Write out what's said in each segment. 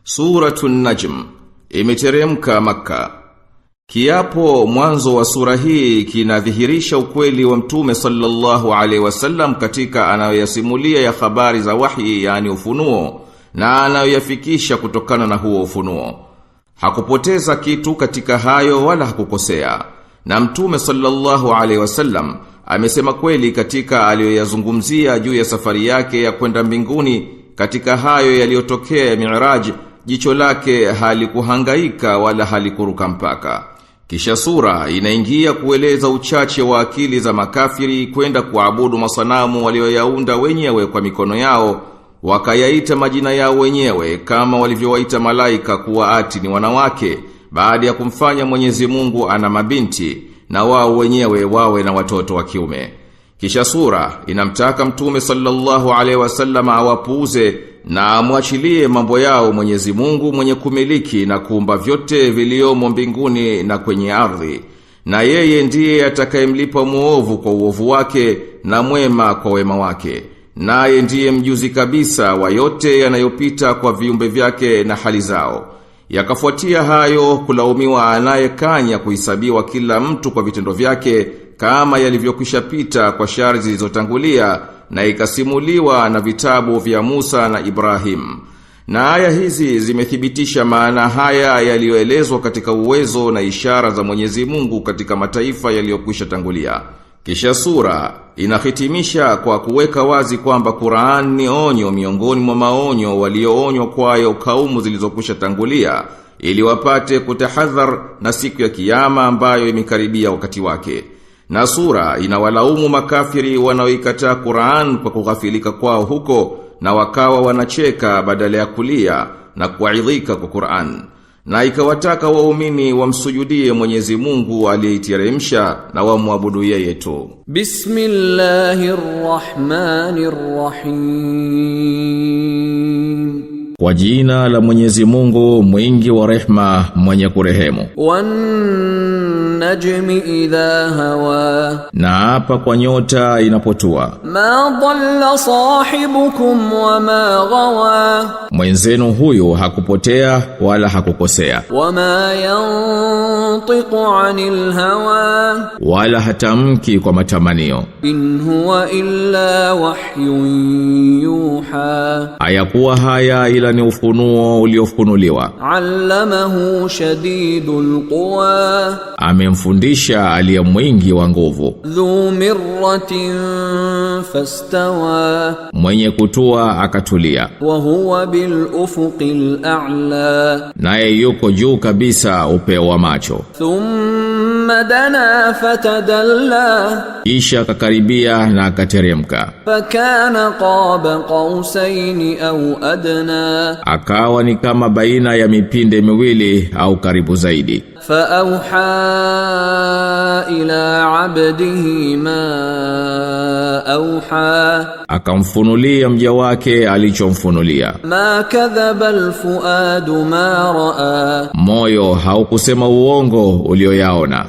Suratun Najm imeteremka Makka. Kiapo mwanzo wa sura hii kinadhihirisha ukweli wa Mtume sallallahu alaihi wasallam katika anayoyasimulia ya habari za wahi, yani ufunuo, na anayoyafikisha kutokana na huo ufunuo. Hakupoteza kitu katika hayo wala hakukosea. Na Mtume sallallahu alaihi wasallam amesema kweli katika aliyoyazungumzia juu ya safari yake ya kwenda mbinguni. Katika hayo yaliyotokea ya Mi'raj, jicho lake halikuhangaika wala halikuruka mpaka. Kisha sura inaingia kueleza uchache wa akili za makafiri kwenda kuabudu masanamu walioyaunda wenyewe kwa mikono yao, wakayaita majina yao wenyewe kama walivyowaita malaika kuwa ati ni wanawake, baada ya kumfanya Mwenyezi Mungu ana mabinti na wao wenyewe wawe na watoto wa kiume. Kisha sura inamtaka Mtume sallallahu alaihi wasallam awapuuze na amwachilie mambo yao Mwenyezi Mungu mwenye kumiliki na kuumba vyote viliomo mbinguni na kwenye ardhi. Na yeye ndiye atakayemlipa muovu kwa uovu wake na mwema kwa wema wake. Naye ndiye mjuzi kabisa wa yote yanayopita kwa viumbe vyake na hali zao. Yakafuatia hayo kulaumiwa anayekanya kuhesabiwa kila mtu kwa vitendo vyake, kama yalivyokwisha pita kwa shari zilizotangulia, na ikasimuliwa na vitabu vya Musa na Ibrahim. Na aya hizi zimethibitisha maana haya yaliyoelezwa katika uwezo na ishara za Mwenyezi Mungu katika mataifa yaliyokwisha tangulia. Kisha sura inahitimisha kwa kuweka wazi kwamba Qur'an ni onyo miongoni mwa maonyo walioonywa kwayo kaumu zilizokwisha tangulia, ili wapate kutahadhar na siku ya kiyama ambayo imekaribia wakati wake. Na sura inawalaumu makafiri wanaoikataa Qur'an kwa kughafilika kwao huko, na wakawa wanacheka badala ya kulia na kuaidhika kwa Qur'an. Na ikawataka waumini wamsujudie Mwenyezi Mungu aliyeiteremsha na wamwabudu yeye tu. Bismillahirrahmanirrahim. Kwa jina la Mwenyezi Mungu mwingi wa rehma mwenye kurehemu. Wan najmi idha hawa. Na hapa kwa nyota inapotua. Ma dhalla sahibukum wa ma ghawa. Mwenzenu huyu hakupotea wala hakukosea. Wa ma yantiqu anil hawa. Wala hatamki kwa matamanio. In huwa illa wahyun yuha. Hayakuwa haya ila ni ufunuo uliofunuliwa. Allamahu shadidul quwa. Amemfundisha aliye mwingi wa nguvu. Dhu mirratin fastawa. Mwenye kutua akatulia. Wa huwa bil ufuqil a'la. Naye yuko juu kabisa upeo wa macho. Thumma dana fatadalla. Kisha akakaribia na akateremka. Fakana qaba qausaini au adna. Akawa ni kama baina ya mipinde miwili au karibu zaidi. فأوحى إلى عبده ما أوحى. Akamfunulia mja wake alichomfunulia. ما كذب الفؤاد ما رأى. Moyo haukusema uongo ulioyaona.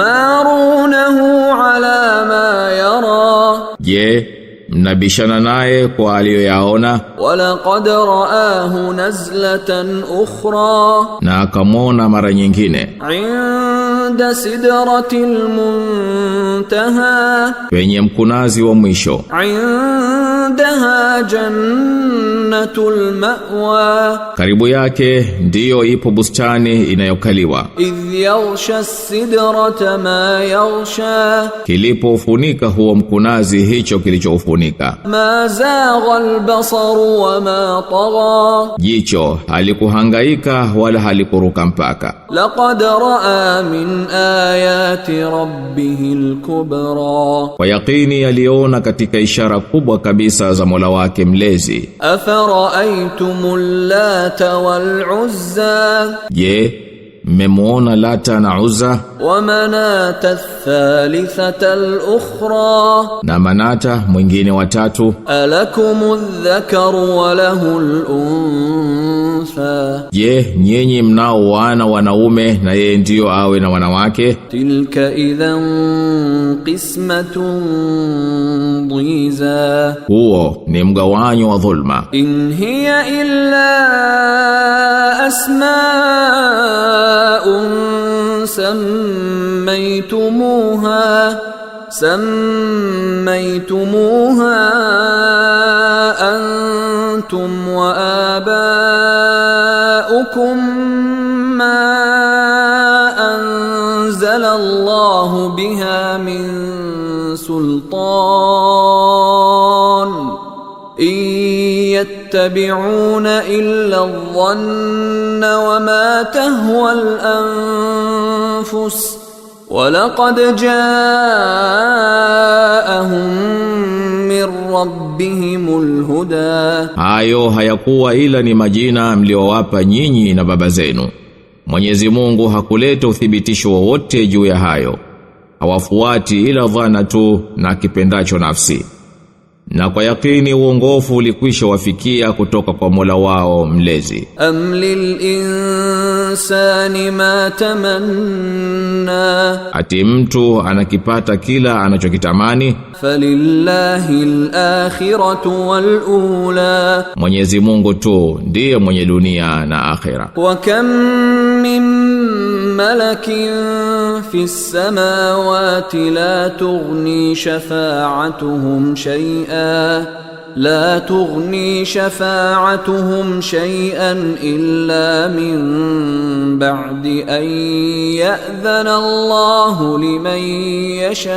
أفتمارونه على ما يرى. Je, mnabishana naye kwa aliyoyaona? ولقد رآه نزلة أخرى. Na akamwona mara nyingine. عند سدرة المنتهى. Penye mkunazi wa mwisho. عندها جنة المأوى. Karibu yake ndiyo ipo bustani inayokaliwa. إذ يغشى السدرة ما يغشى. Kilipofunika huo mkunazi hicho kilichofunika. ما زاغ البصر وما طغى. Jicho halikuhangaika wala halikuruka mpaka. لقد رأى من آيات ربه الكبرى. Kwa yakini aliona katika ishara kubwa kabisa za Mola wake mlezi. أفرأيتم اللات والعزى. Je, mmemuona Lata na Uzza? ومناة الثالثة الأخرى. Na Manata mwingine watatu. ألكم الذكر وله الأنثى. Je, nyinyi mnao wana wanaume na yeye ndiyo awe na wanawake? تلك إذا قسمة ضيزى. Huo ni mgawanyo wa dhulma. إن هي إلا أسماء سميتموها أنتم وآباؤكم ما أنزل الله بها من سلطان إن يتبعون إلا الظن وما تهوى الأنفس وَلَقَدْ جَاءَهُم مِّن رَّبِّهِمُ الْهُدَى. Hayo hayakuwa ila ni majina mliowapa nyinyi na baba zenu. Mwenyezi Mungu hakuleta uthibitisho wowote juu ya hayo. Hawafuati ila dhana tu na kipendacho nafsi. Na kwa yakini uongofu ulikwisha wafikia kutoka kwa Mola wao mlezi. Am lil insani ma tamanna, ati mtu anakipata kila anachokitamani. Falillahi al-akhiratu wal-ula, Mwenyezi Mungu tu ndiye mwenye dunia na akhira. Wa kam min malakin fi as-samawati la tughni shafa'atuhum shay'an illa min ba'di an ya'dhana Allahu liman yasha'u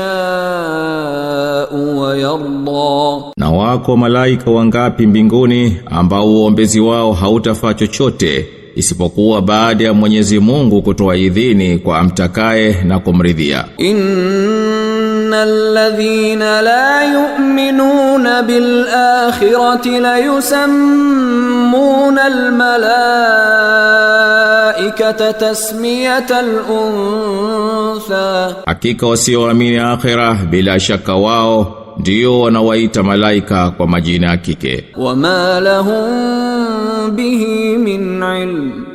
wa yarda. Na wako malaika wangapi mbinguni ambao uombezi wao hautafaa chochote isipokuwa baada ya Mwenyezi Mungu kutoa idhini kwa amtakaye na kumridhia. Innal ladhina la yu'minuna bil akhirati la yusammuna al malaikata tasmiyatal untha, hakika wasioamini akhira bila shaka wao ndio wanawaita malaika kwa majina ya kike. Wama lahum bihi min ilm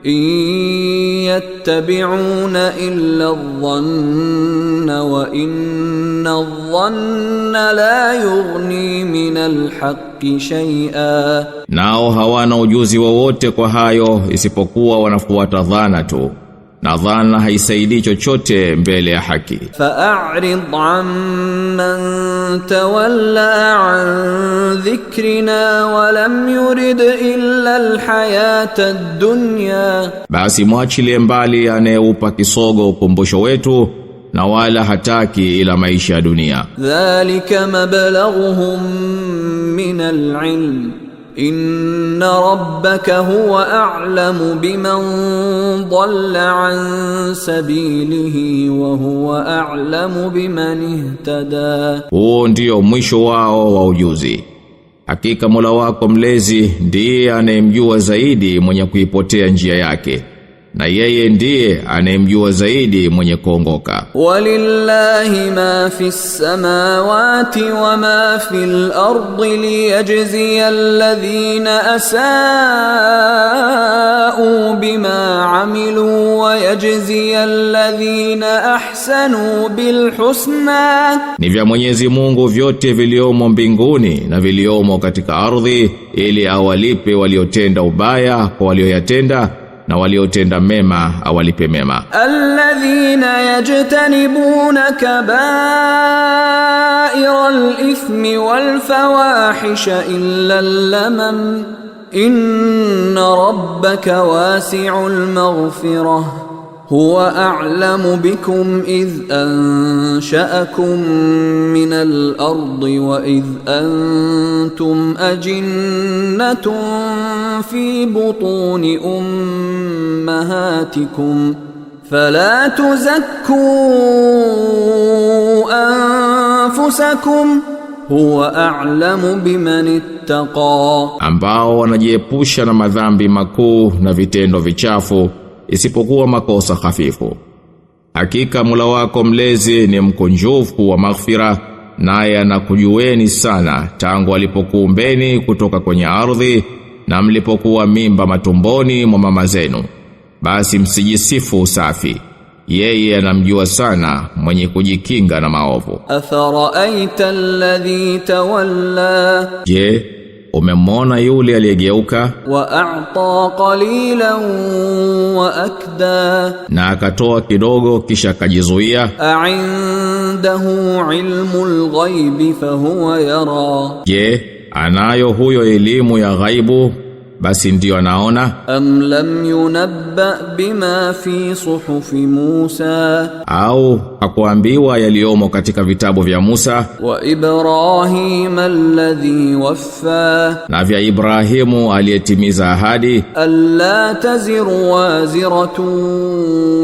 in yattabi'una illa adh-dhanna wa inna adh-dhanna la yughni min al-haqqi shay'a, nao hawana ujuzi wowote kwa hayo isipokuwa wanafuata dhana tu, na dhana haisaidii chochote mbele ya haki. Fa'arid amman tawalla an dhikrina wa lam yurid illa alhayata ad-dunya, basi mwachilie mbali anayeupa kisogo ukumbusho wetu na wala hataki ila maisha ya dunia. Dhalika mablaghuhum min al-ilm inna rabbaka huwa a'lamu biman dhalla an sabilihi wa huwa a'lamu biman ihtada. Huo ndio mwisho wao wa ujuzi. Hakika Mola wako mlezi ndiye anayemjua zaidi mwenye kuipotea njia yake, na yeye ndiye anayemjua zaidi mwenye kuongoka. Walillahi ma fis samawati wa ma fil ardi liyajziya alladhina asa'u bima amilu wa yajziya alladhina ahsanu bil husna. Ni vya Mwenyezi Mungu vyote viliomo mbinguni na viliomo katika ardhi, ili awalipe waliotenda ubaya kwa walioyatenda, na waliotenda mema awalipe mema. Alladhina yajtanibuna kaba'ira al-ithmi wal fawahisha illa al-lamam inna rabbaka wasi'ul maghfirah huwa a'lamu bikum idh ansha'akum min al-ardi wa idh antum ajinnatun fi butuni ummahatikum fala tuzakku anfusakum huwa a'lamu biman ittaqa, ambao wanajiepusha na madhambi makuu na vitendo vichafu isipokuwa makosa hafifu. Hakika Mola wako mlezi ni mkunjufu wa maghfira, naye anakujueni sana tangu alipokuumbeni kutoka kwenye ardhi na mlipokuwa mimba matumboni mwa mama zenu. Basi msijisifu usafi, yeye anamjua sana mwenye kujikinga na maovu. Afara'aita alladhi tawalla, je, umemwona yule aliyegeuka وأعطى قليلا وأكدى na akatoa kidogo kisha akajizuia? أعنده علم الغيب فهو يرى Je, anayo huyo elimu ya ghaibu basi ndio anaona? أم لم ينبأ بما في صحف موسى Au hakuambiwa yaliomo katika vitabu vya Musa وإبراهيم الذي وفى na vya Ibrahimu aliyetimiza ahadi ألا تزر وازرة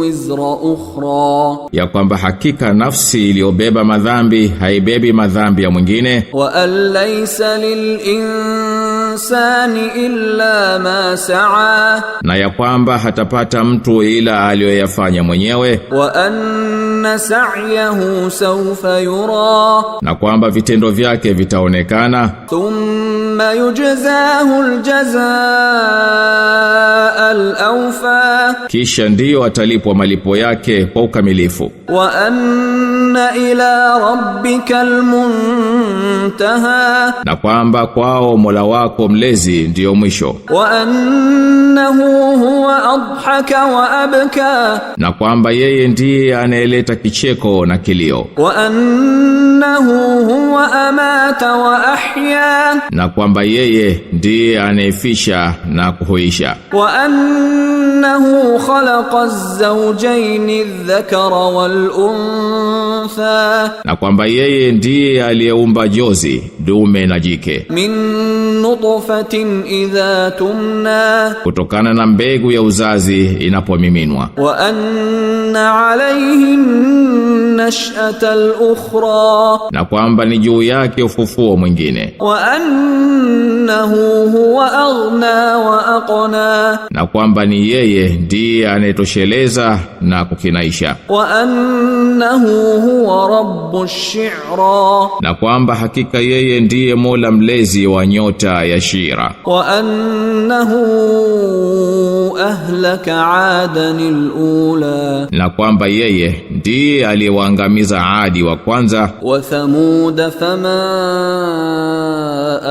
وزر أخرى ya kwamba hakika nafsi iliyobeba madhambi haibebi madhambi ya mwingine, وأن ليس للإنسان إلا ما سعى na ya kwamba hatapata mtu ila aliyoyafanya mwenyewe, وأن سعيه سوف يرى na kwamba vitendo vyake vitaonekana, ثم يجزاه الجزاء الأوفى kisha ndiyo atalipwa malipo yake kwa ukamilifu, وأن إلى ربك المنتهى na kwamba kwao Mola wako mlezi ndiyo mwisho, وأنه هو أضحك وأبكى na kwamba yeye ndiye anayeleta kicheko na kilio, وأنه هو أمات وأحيا na kwamba yeye ndiye anayefisha na kuhuisha, وأنه خلق الزوجين الذكر والأنثى na kwamba yeye ndiye aliyeumba jozi dume na jike من نطفة إذا تمنى kutokana na mbegu ya uzazi inapomiminwa, وأن عليه النشأة الأخرى na kwamba ni juu yake ufufuo mwingine, وأنه هو أغنى وأقنى na kwamba ni yeye ndiye anayetosheleza na kukinaisha, وأنه هو رب الشعرى na kwamba hakika yeye ndiye Mola mlezi wa nyota ya Shira, وأنه أهلك عادا الأولى na kwamba yeye ndiye aliyewaangamiza Adi wa kwanza وثمود فما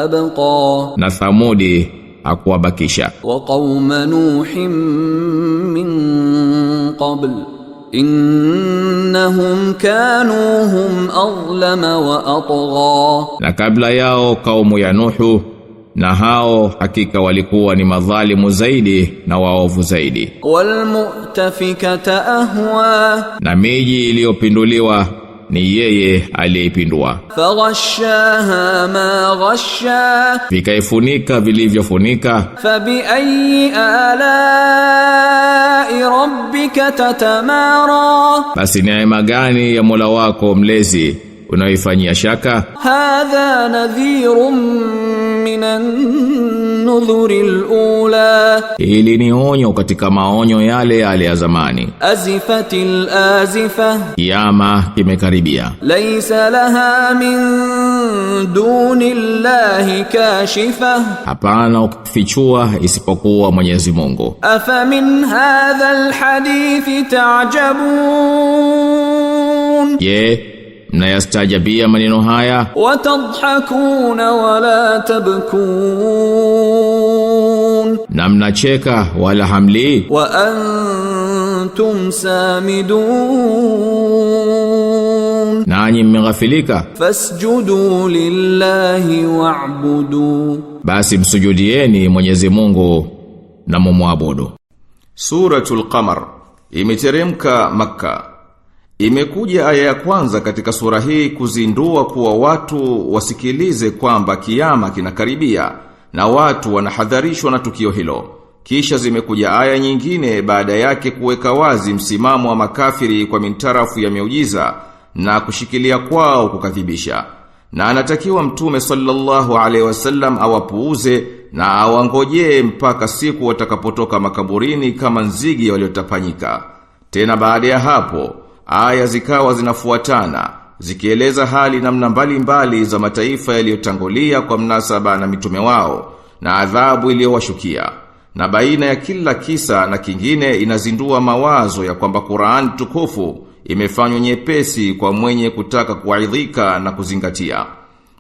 أبقى na Thamudi hakuwabakisha, وقوم نوح من قبل إنهم كانوا هم أظلم وأطغى na kabla yao kaumu ya Nuhu, na hao hakika walikuwa ni madhalimu zaidi na waovu zaidi, والمؤتفكة أهوى na miji iliyopinduliwa ni yeye aliyeipindua, فغشاها ما غشا vikaifunika vilivyofunika, فبأي آلاء ربك تتمارى basi neema gani ya Mola wako mlezi unaoifanyia shaka? هذا نذير من النذر الأولى Hili ni onyo katika maonyo yale yale ya zamani. أزفت الآزفة Kiyama kimekaribia, ليس لها من دون الله كاشفة hapana kufichua isipokuwa Mwenyezi Mungu. أفمن هذا الحديث تعجبون Je, mnayastajabia maneno haya وتضحكون ولا تبكون na mnacheka wala hamli, وأنتم سامدون nanyi mmeghafilika? فاسجدوا لله واعبدوا Basi msujudieni Mwenyezi Mungu na mumwabudu. Suratul Qamar imeteremka Makka. Imekuja aya ya kwanza katika sura hii kuzindua kuwa watu wasikilize kwamba kiyama kinakaribia na watu wanahadharishwa na tukio hilo. Kisha zimekuja aya nyingine baada yake kuweka wazi msimamo wa makafiri kwa mintarafu ya miujiza na kushikilia kwao kukadhibisha. Na anatakiwa Mtume sallallahu alaihi wasallam awapuuze na awangojee mpaka siku watakapotoka makaburini kama nzige waliotapanyika. Tena baada ya hapo aya zikawa zinafuatana zikieleza hali namna mbalimbali za mataifa yaliyotangulia kwa mnasaba na mitume wao na adhabu iliyowashukia. Na baina ya kila kisa na kingine inazindua mawazo ya kwamba Qur'an tukufu imefanywa nyepesi kwa mwenye kutaka kuaidhika na kuzingatia.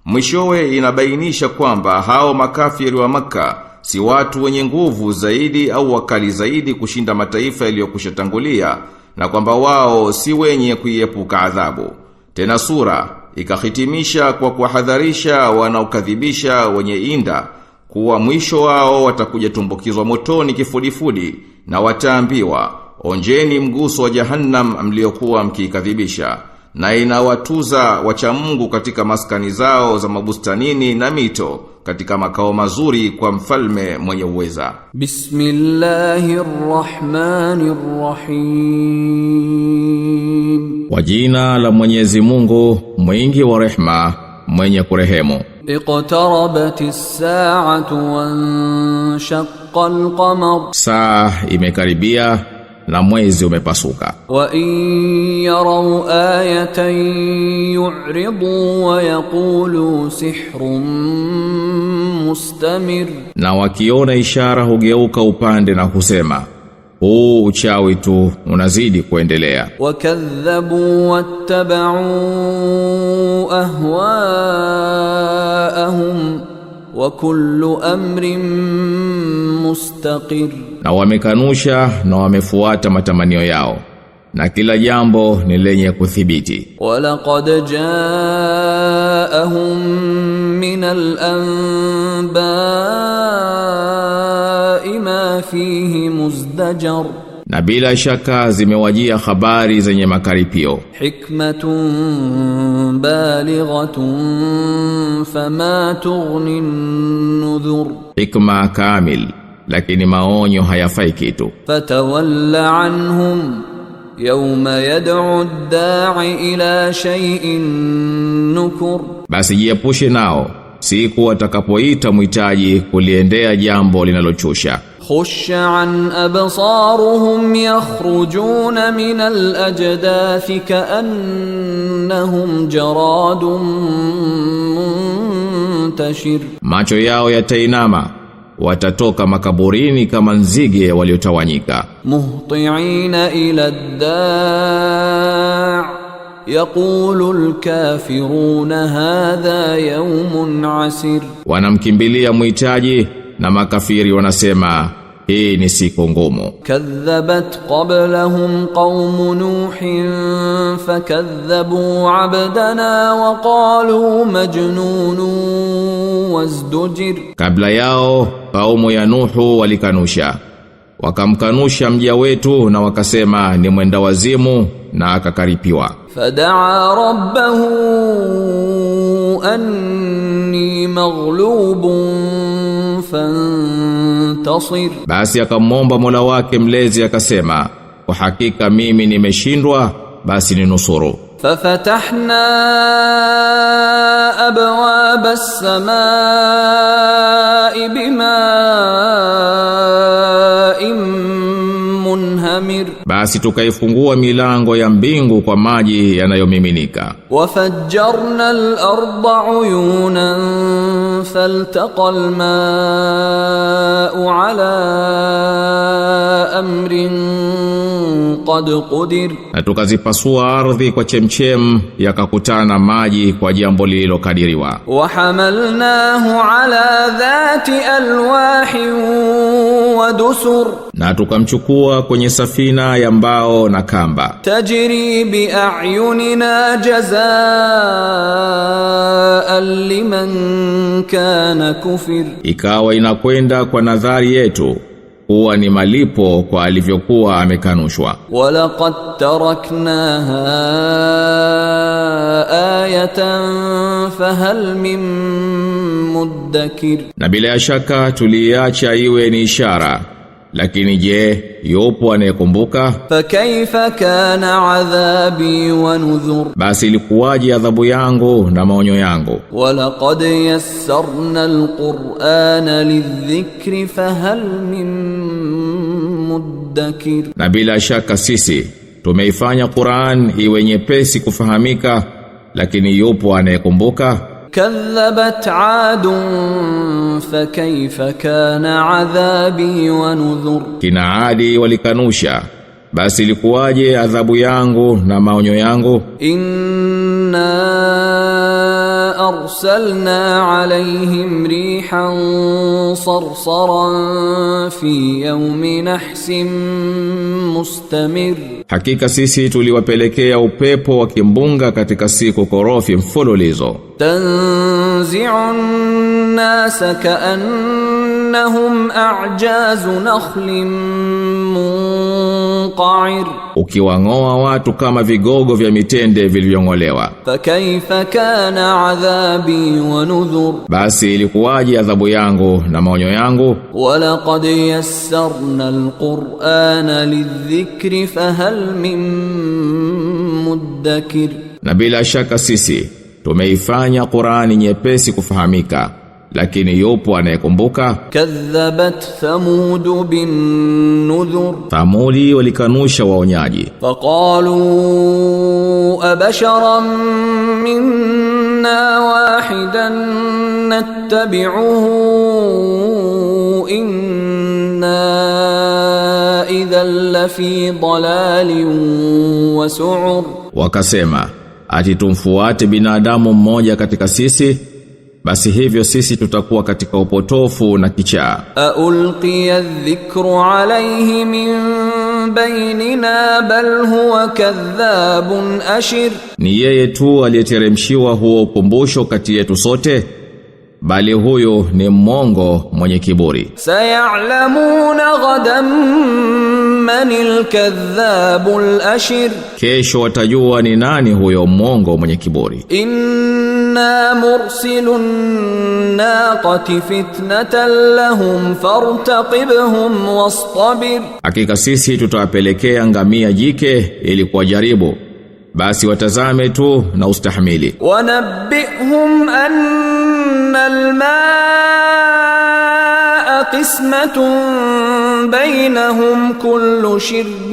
Mwishowe inabainisha kwamba hao makafiri wa Makka si watu wenye nguvu zaidi au wakali zaidi kushinda mataifa yaliyokushatangulia, na kwamba wao si wenye kuiepuka adhabu. Tena sura ikahitimisha kwa kuwahadharisha wanaokadhibisha wenye inda kuwa mwisho wao watakuja tumbukizwa motoni kifudifudi, na wataambiwa, onjeni mguso wa Jahannam mliokuwa mkikadhibisha, na inawatuza wacha Mungu katika maskani zao za mabustanini na mito katika makao mazuri kwa mfalme mwenye uweza. Bismillahirrahmanirrahim. Kwa jina la Mwenyezi Mungu mwingi wa rehema mwenye kurehemu. Iqtarabatis saa'atu wanshaqqal qamar. Saa imekaribia na mwezi umepasuka. Wa in yaraw ayatan yu'ridu wa yaqulu sihrun mustamir. Na wakiona ishara hugeuka upande na kusema, huu uchawi tu unazidi kuendelea. Wakadhabu wattaba'u ahwaahum wa kullu amrin mustaqir. Na wamekanusha na wamefuata matamanio yao, na kila jambo ni lenye kuthibiti. Walaqad jaahum min al-anba'i ma fihi muzdajar. Na bila shaka zimewajia habari zenye makaripio. Hikmatun balighatun fama tughni an-nudhur. Hikma kamil, lakini maonyo hayafai kitu. Fatawalla anhum yawma yad'u ad-da'i ila shay'in nukur. Basi jiepushe nao siku atakapoita muhitaji kuliendea jambo linalochusha. Khusha an absaruhum yakhrujuna min al-ajdathi ka'annahum jaradun muntashir. Macho yao yatainama, watatoka makaburini kama nzige waliotawanyika. Muhti'ina ila ad-da' yaqulu al-kafiruna hadha yawmun 'asir. Wanamkimbilia muhitaji na makafiri wanasema hii ni siku ngumu. Kadhabat qablahum qaum nuhin fakadhabu 'abdana wa qalu majnunun wazdujir. Kabla yao kaumu ya Nuhu walikanusha, wakamkanusha mja wetu na wakasema ni mwenda wazimu na akakaripiwa. Fadaa rabbahu anni maghlubun fantasir. Basi akamwomba Mola wake mlezi akasema, kwa hakika mimi nimeshindwa, basi ninusuru. Fafatahna abwaba as-samaa'i bima'in munhamir. Basi tukaifungua milango ya mbingu kwa maji yanayomiminika. Wafajjarna al-ardha 'uyunan faltaqa al-ma'u 'ala amrin qad qudir. Na tukazipasua ardhi kwa chemchem, yakakutana maji kwa jambo lililokadiriwa. Wa hamalnahu 'ala dhati alwahin wa dusur. Na tukamchukua kwenye safina ya mbao na kamba. Tajri bi a'yunina jazaa'an liman kana kufir. Ikawa inakwenda kwa nadhari yetu kuwa ni malipo kwa alivyokuwa amekanushwa. Walaqad taraknaha ayatan fahal min muddakir. Na bila shaka tuliacha iwe ni ishara, lakini je, yupo anayekumbuka? Fakaifa kana adhabi wa nudhur. Basi ilikuwaje adhabu yangu na maonyo yangu? Walaqad yassarna alqur'ana lidhikri fahal min muddakir. Na bila shaka sisi tumeifanya Qur'an iwe nyepesi kufahamika, lakini yupo anayekumbuka? كذبت عاد فكيف كان عذابي ونذر. Kina Adi walikanusha, basi ilikuwaje adhabu yangu na maonyo yangu? Inna أرسلنا عليهم ريحا صرصرا في يوم نحس مستمر. Hakika sisi tuliwapelekea upepo wa kimbunga katika siku korofi mfululizo. تنزع الناس كأنهم أعجاز نخل منقعر. Ukiwangoa watu kama vigogo vya mitende vilivyongolewa. فكيف كان عذابي ونذر. Basi ilikuwaje adhabu yangu na maonyo yangu? ولقد يسرنا القرآن للذكر فهل من مدكر. Na bila shaka sisi tumeifanya Qur'ani nyepesi kufahamika, lakini yupo anayekumbuka? كذبت ثمود بالنذر. Thamudi walikanusha waonyaji. فقالوا أبشرا منا واحدا نتبعه إنا إذا لفي ضلال وسعر. Wakasema, ati tumfuate binadamu mmoja katika sisi, basi hivyo sisi tutakuwa katika upotofu na kichaa. أألقي الذكر عليه من بيننا بل هو كذاب أشر. Ni yeye tu aliyeteremshiwa huo ukumbusho kati yetu sote, bali huyo ni mmongo mwenye kiburi. سيعلمون غدا من الكذاب الأشر. Kesho watajua ni nani huyo mmongo mwenye kiburi. إنا مرسل الناقة فتنة لهم فارتقبهم واصطبر. Hakika sisi tutawapelekea ngamia jike ili kuwajaribu, basi watazame tu na ustahimili. ونبئهم أن الماء قسمة بينهم كل شرب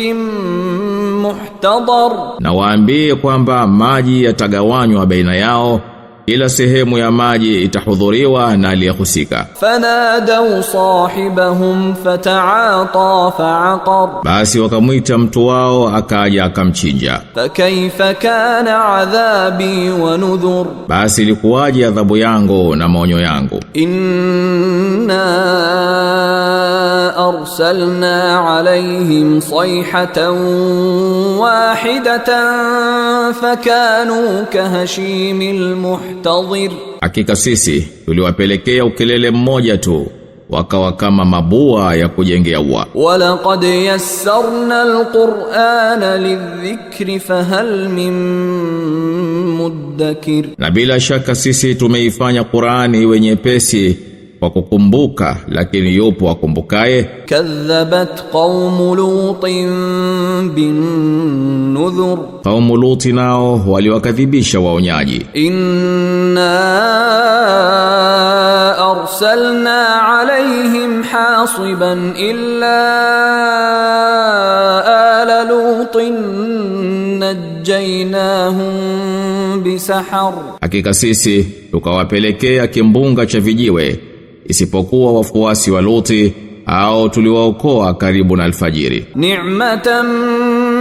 محتضر. Na waambie kwamba maji yatagawanywa baina yao, kila sehemu ya maji itahudhuriwa na aliyehusika. فنادوا صاحبهم فتعاطى فعقر. Basi wakamwita mtu wao akaja akamchinja. فكيف كان عذابي ونذر. Basi ilikuwaje adhabu yangu na maonyo yangu? إنا أرسلنا عليهم صيحة واحدة فكانوا كهشيم المحتضر. Hakika sisi tuliwapelekea ukelele mmoja tu, wakawa kama mabua ya kujengea ua. ولقد يسرنا القرآن للذكر فهل من مدكر. Na bila shaka sisi tumeifanya Qur'ani iwe nyepesi kwa kukumbuka, lakini yupo akumbukaye? كذبت قوم لوط بالنذر. Kaumu Luti nao waliwakadhibisha waonyaji. إنا أرسلنا عليهم حاصبا إلا آل لوط نجيناهم بسحر. Hakika sisi tukawapelekea kimbunga cha vijiwe, isipokuwa wafuasi wa Luti, au tuliwaokoa karibu na alfajiri. نعمة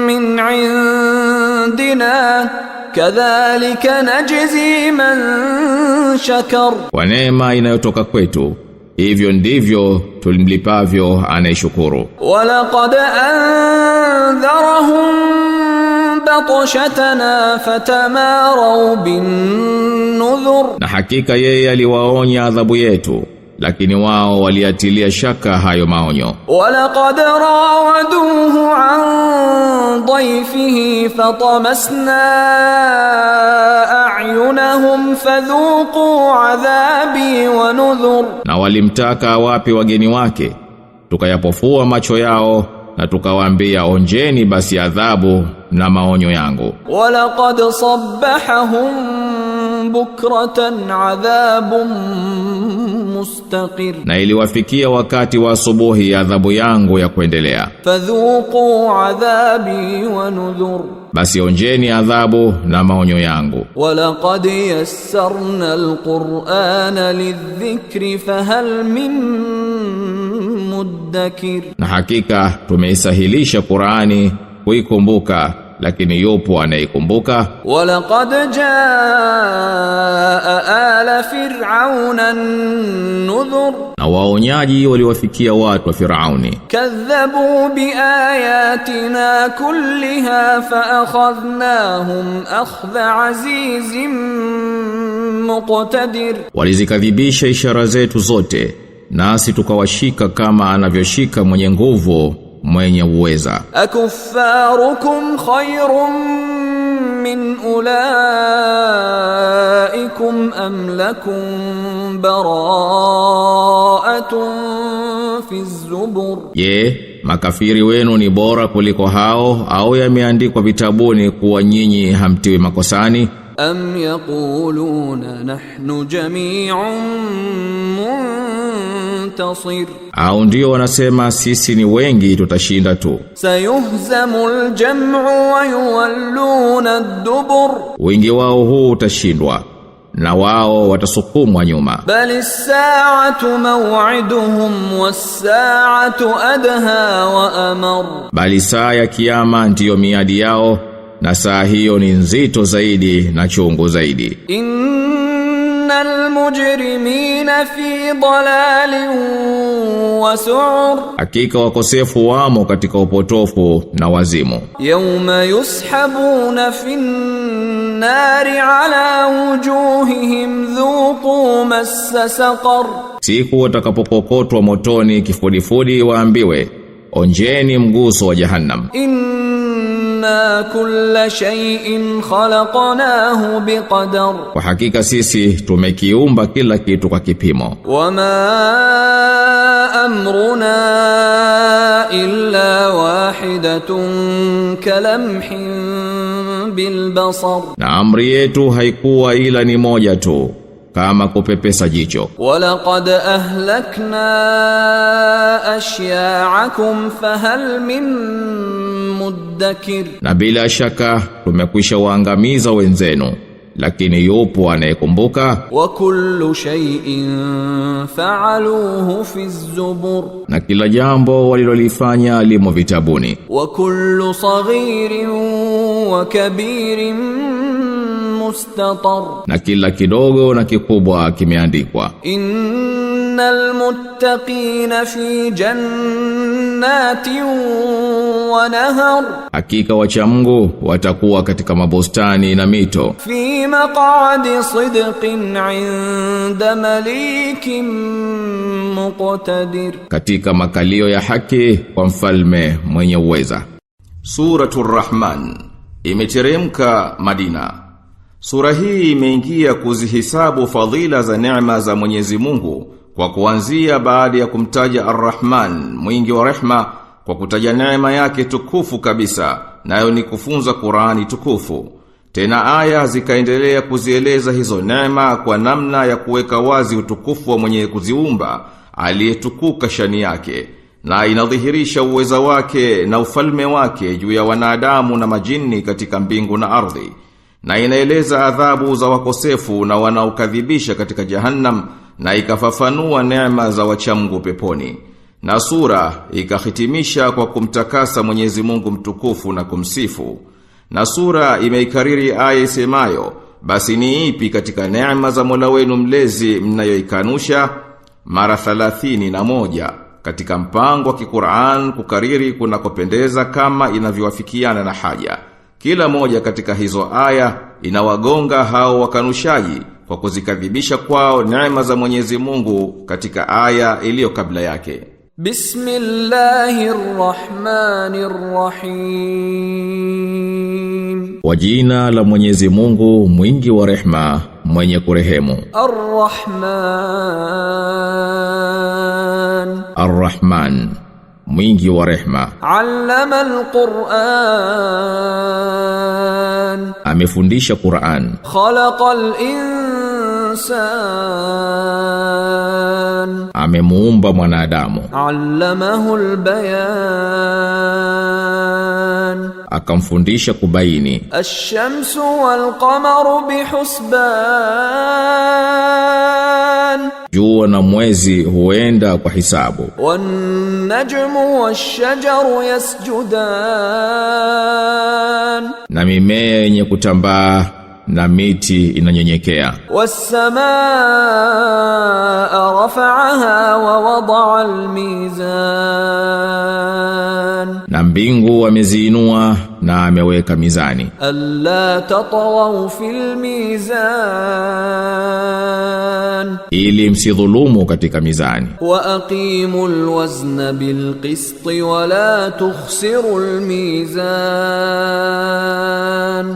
من عندنا كذلك نجزي من شكر. Kwa neema inayotoka kwetu, hivyo ndivyo tulimlipavyo anayeshukuru. ولقد أنذرهم بطشتنا فتماروا بالنذر. Na hakika yeye aliwaonya adhabu yetu, lakini wao waliatilia shaka hayo maonyo. ولقد راودوه عن ضيفه فطمسنا أعينهم فذوقوا عذابي ونذر. Na walimtaka wapi wageni wake, tukayapofua macho yao na tukawaambia onjeni basi adhabu na maonyo yangu. ولقد صبحهم بكرة عذاب مستقر. Na iliwafikia wakati wa asubuhi adhabu yangu ya kuendelea. فذوقوا عذابي ونذر. Basi onjeni adhabu na maonyo yangu. ولقد يسرنا القرآن للذكر فهل من مدكر. Na hakika tumeisahilisha Qur'ani kuikumbuka, lakini yupo anayekumbuka. Walaqad jaa ala fir'auna an-nudhur, Na waonyaji waliwafikia watu wa Firauni. kadhabu biayatina kulliha fa akhadhnahum akhdha azizim muqtadir, Walizikadhibisha ishara zetu zote, nasi tukawashika kama anavyoshika mwenye nguvu mwenye uweza. akuffarukum khayrun min ulaikum am lakum bara'atun fi zubur, Je, makafiri wenu ni bora kuliko hao au yameandikwa vitabuni kuwa nyinyi hamtiwi makosani? am yaquluna nahnu jami'un muntasir, Au ndio wanasema sisi ni wengi tutashinda tu? sayuhzamul jam'u wa yuwalluna ad-dubur, Wingi wao huu utashindwa na wao watasukumwa nyuma. balis sa'atu maw'iduhum was-sa'atu adha wa amar, Bali saa ya kiyama ndiyo miadi yao, na saa hiyo ni nzito zaidi na chungu zaidi. innal mujrimina fi dalalin wa su'ur, Hakika wakosefu wamo katika upotofu na wazimu. yawma yushabuna fin nari ala wujuhihim dhuqu massa saqar, Siku watakapokokotwa motoni kifudifudi waambiwe, onjeni mguso wa Jahannam. inna kulla shay'in khalaqnahu biqadar, Kwa hakika sisi tumekiumba kila kitu kwa kipimo. wama amruna illa wahidatun kalamhin bilbasar, Na amri yetu haikuwa ila ni moja tu, kama kupepesa jicho. walaqad ahlakna ashya'akum fahal min muddakir, Na bila shaka tumekwisha waangamiza wenzenu, lakini yupo anayekumbuka. wa kullu shay'in fa'aluhu fi az-zubur, Na kila jambo walilolifanya limo vitabuni. wa kullu saghirin wa kabirin mustatar, Na kila kidogo na kikubwa kimeandikwa. innal muttaqina fi jannatin wa nahar, Hakika wacha Mungu watakuwa katika mabustani na mito, fi maq'adi sidqin 'inda malikin muqtadir, katika makalio ya haki kwa mfalme mwenye uweza. Suratul Rahman imeteremka Madina. Sura hii imeingia kuzihisabu fadhila za neema za Mwenyezi Mungu kwa kuanzia baada ya kumtaja Ar-Rahman, mwingi wa rehma, kwa kutaja neema yake tukufu kabisa, nayo ni kufunza Qur'ani tukufu. Tena aya zikaendelea kuzieleza hizo neema kwa namna ya kuweka wazi utukufu wa mwenye kuziumba aliyetukuka shani yake, na inadhihirisha uweza wake na ufalme wake juu ya wanadamu na majini katika mbingu na ardhi, na inaeleza adhabu za wakosefu na wanaokadhibisha katika Jahannam, na ikafafanua neema za wachamgu peponi. Na sura ikahitimisha kwa kumtakasa Mwenyezi Mungu mtukufu na kumsifu. Na sura imeikariri aya isemayo, basi ni ipi katika neema za Mola wenu mlezi mnayoikanusha, mara 31 katika mpango wa Qur'an kukariri kunakopendeza kama inavyowafikiana na haja. Kila moja katika hizo aya inawagonga hao wakanushaji kwa kuzikadhibisha kwao neema za Mwenyezi Mungu katika aya iliyo kabla yake. Bismillahirrahmanirrahim, Kwa jina la Mwenyezi Mungu mwingi wa rehma, mwenye kurehemu. Ar-Rahman, Ar-Rahman, mwingi wa rehma. allama al-Qur'an, Amefundisha Qur'an. khalaqal insan, Amemuumba mwanadamu. allamahu al-bayan, Akamfundisha kubaini. ash-shamsu wal-qamaru bihusban, jua na mwezi huenda kwa hisabu. Wan-najmu wash-shajaru yasjudan, Na mimea yenye kutambaa na miti inanyenyekea. Was-samaa rafa'aha wa wada'a al-mizan, Na mbingu ameziinua na ameweka mizani. alla tatghaw fil mizan, Ili msidhulumu katika mizani. wa aqimul wazna bil qisti wa la tukhsirul mizan,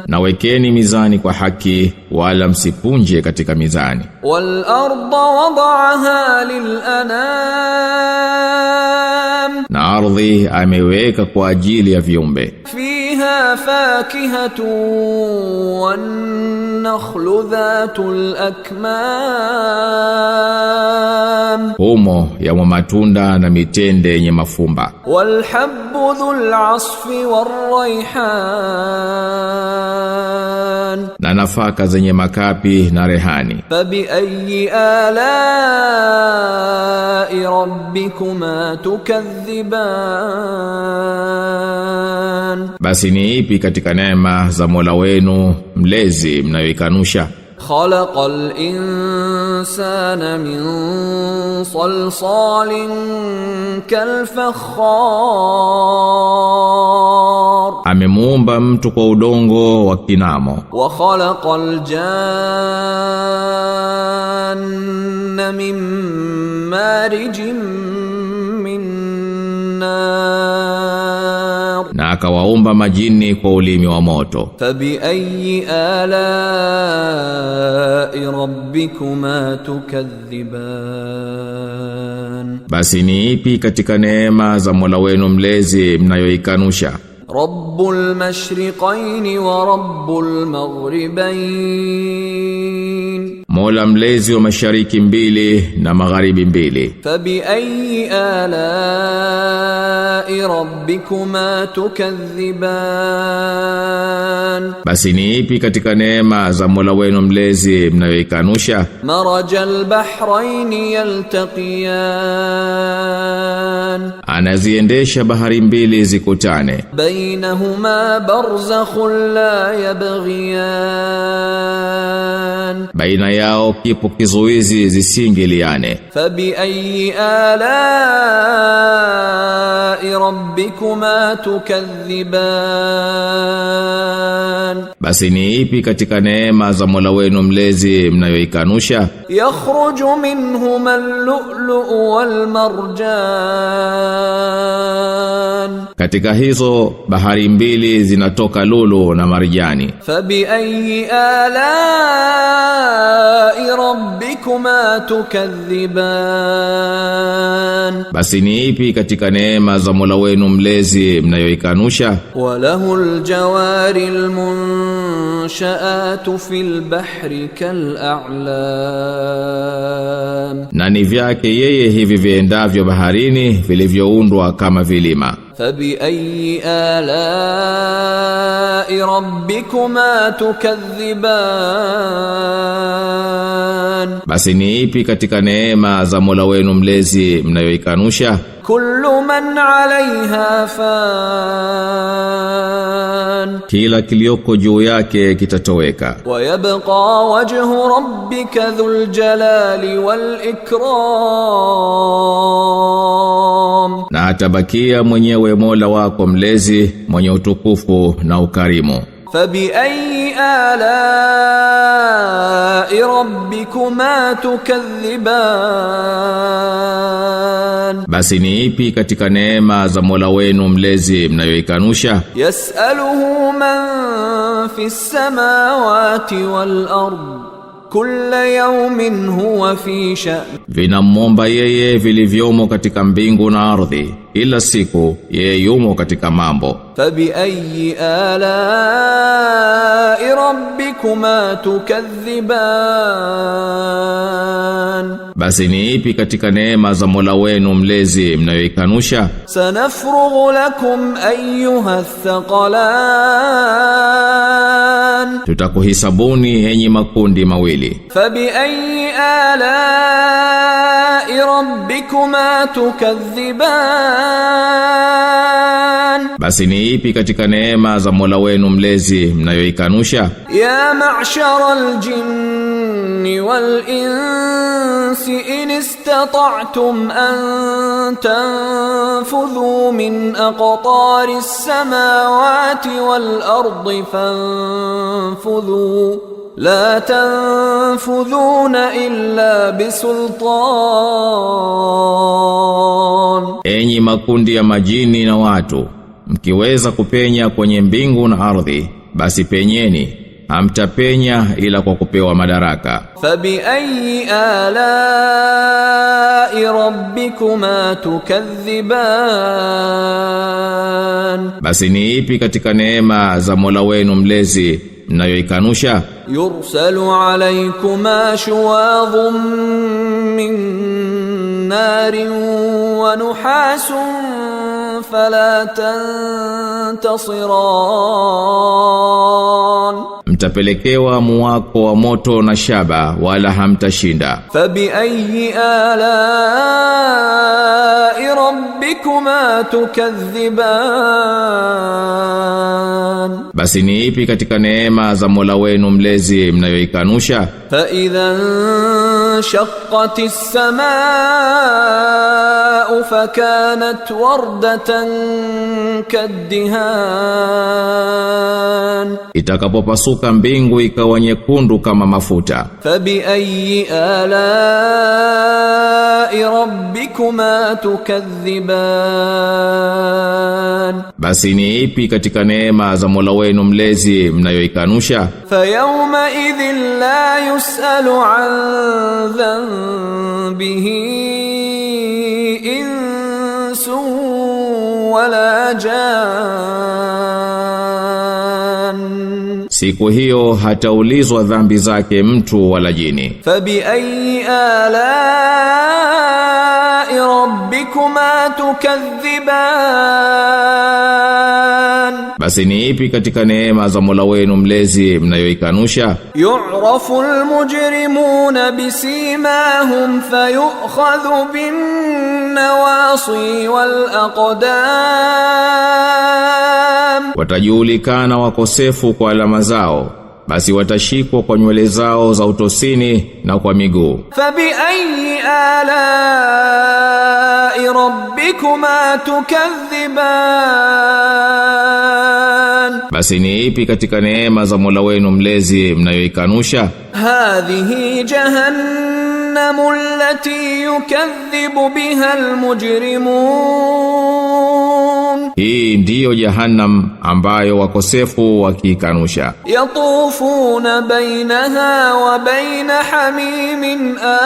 Na wekeni mizani kwa haki wala msipunje katika mizani. wal arda wada'aha lil anam, Na ardhi ameweka kwa ajili ya viumbe. fiha fakihatun wan nakhlu dhatul akmam, Humo yamo matunda na mitende yenye mafumba. wal habbu dhul asfi war rayhan, Na nafaka zenye makapi na rehani. fabi ayyi ala'i rabbikuma tukadhiban, Basi ni ipi katika neema za Mola wenu mlezi mnayoikanusha? khalaqal insana min salsalin kal fakhar, Amemuumba mtu kwa udongo wa kinamo. wa khalaqal janna min marijin min nar, Na akawaumba majini kwa ulimi wa moto. fabi ayyi ala'i rabbikuma tukadhiban, Basi ni ipi katika neema za Mola wenu mlezi mnayoikanusha? rabbul mashriqaini wa rabbul maghribain, Mola mlezi wa mashariki mbili na magharibi mbili. fabi ayyi ala'i rabbikuma tukadhiban, Basi ni ipi katika neema za Mola wenu mlezi mnayoikanusha? marajal bahraini yaltaqiyan, Anaziendesha bahari mbili zikutane. bainahuma barzakhun la yabghiyan, Baina yao kipo kizuizi zisingiliane. fabi ayyi ala'i rabbikuma tukadhiban, Basi ni ipi katika neema za Mola wenu mlezi mnayoikanusha? yakhruju minhuma al-lu'lu'u wal marjan, Katika hizo bahari mbili zinatoka lulu na marjani. fabi ayyi ala'i rabbikuma tukadhiban, Basi ni ipi katika neema za Mola wenu mlezi mnayoikanusha? wa lahul jawaril munsha'atu fil bahri kal a'lam, Na ni vyake yeye hivi viendavyo baharini vilivyoundwa kama vilima. fabi ayyi ala'i rabbikuma tukadhiban, Basi ni ipi katika neema za Mola wenu mlezi mnayoikanusha? kullu man 'alayha fan, Kila kilioko juu yake kitatoweka. wa yabqa wajhu rabbika dhul jalali wal ikram, Na atabakia mwenyewe Mola wako mlezi mwenye utukufu na ukarimu. fabi ayyi ala'i rabbikuma tukadhiban, Basi ni ipi katika neema za Mola wenu mlezi mnayoikanusha? yas'aluhu man fis samawati wal ard, kulla yawmin huwa fi sha'n, Vinamwomba yeye vilivyomo katika mbingu na ardhi, ila siku yeye yumo katika mambo. fabi ayyi ala'i rabbikuma tukadhiban, Basi ni ipi katika neema za Mola wenu mlezi mnayoikanusha? sanafrughu lakum ayyuha athqalan, Tutakuhisabuni enyi makundi mawili. فبأي آلاء ربكما تكذبان Basi ni ipi katika neema za Mola wenu mlezi mnayoikanusha? يا معشر الجن والإنس إن استطعتم أن تنفذوا من أقطار السماوات والأرض فانفذوا لا تنفذون إلا بسلطان. Enyi makundi ya majini na watu, mkiweza kupenya kwenye mbingu na ardhi, basi penyeni, hamtapenya ila kwa kupewa madaraka. فبأي آلاء ربكما تكذبان Basi ni ipi katika neema za Mola wenu mlezi mnayoikanusha? يرسل عليكما شواظ من نار ونحاس فلا تنتصران. Mtapelekewa muwako wa moto na shaba wala hamtashinda. فبأي آلاء ربكما تكذبان Basi ni ipi katika neema za Mola wenu mlezi mnayoikanusha? فإذا انشقت السماء فكانت وردة كالدهان. Itakapopasuka mbingu ikawa nyekundu kama mafuta. فبأي آلاء ربكما تكذبان Basi ni ipi katika neema za Mola wenu mlezi mnayoikanusha? فيومئذ لا يسأل عن ذنبه إنس ولا جان. Siku hiyo hataulizwa dhambi zake mtu wala jini. فبأي آلاء ربكما تكذبان Basi ni ipi katika neema za Mola wenu mlezi mnayoikanusha? يعرف المجرمون بسيماهم فيؤخذ بالنواصي والأقدام. Watajulikana wakosefu kwa alama zao, basi watashikwa kwa nywele zao za utosini na kwa miguu. فبأي آلاء ربكما تكذبان Basi ni ipi katika neema za Mola wenu mlezi mnayoikanusha? هذه جهنم التي يكذب بها المجرمون. Hii ndiyo Jahannam ambayo wakosefu wakiikanusha. يطوفون بينها وبين حميم آن.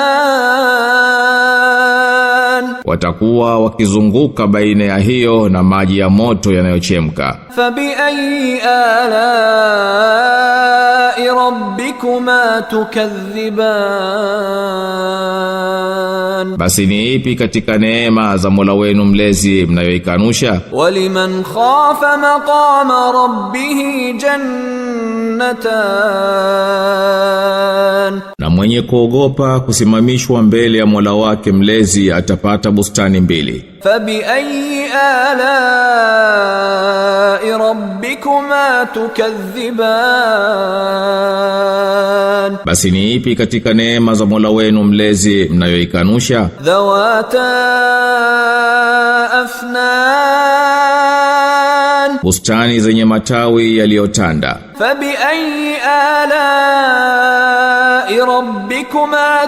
Watakuwa wakizunguka baina ya hiyo na maji ya moto yanayochemka. فبأي آلاء ربكما تكذبان Basi ni ipi katika neema za Mola wenu mlezi mnayoikanusha? ولمن خاف مقام ربه جنتان Na mwenye kuogopa kusimamishwa mbele ya Mola wake mlezi atapata bustani mbili. فبأي آلاء ربكما تكذبان Basi ni ipi katika neema za Mola wenu mlezi mnayoikanusha? ذواتا أفنان Bustani zenye matawi yaliyotanda. فبأي آلاء ربكما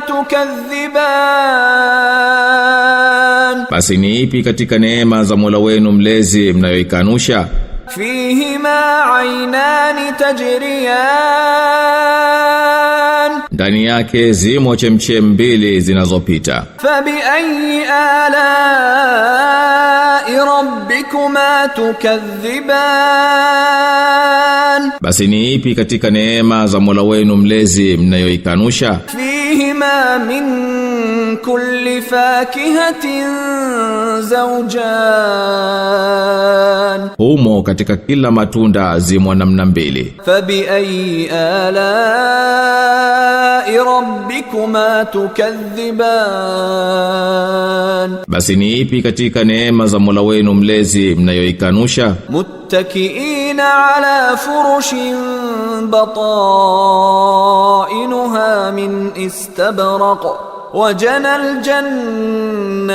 تكذبان Basi ni ipi katika neema za Mola wenu mlezi mnayoikanusha? فيهما عينان تجريان Ndani yake zimo chemchem mbili zinazopita. فبأي آلاء ربكما تكذبان Basi ni ipi katika neema za Mola wenu mlezi mnayoikanusha? فيهما من كل فاكهة زوجان Humo katika kila matunda zimo namna mbili. فبأي آلاء ربكما تكذبان Basi ni ipi katika neema za Mola wenu mlezi mnayoikanusha? متكئين على فرش بطائنها من استبرق وجنى الجنتين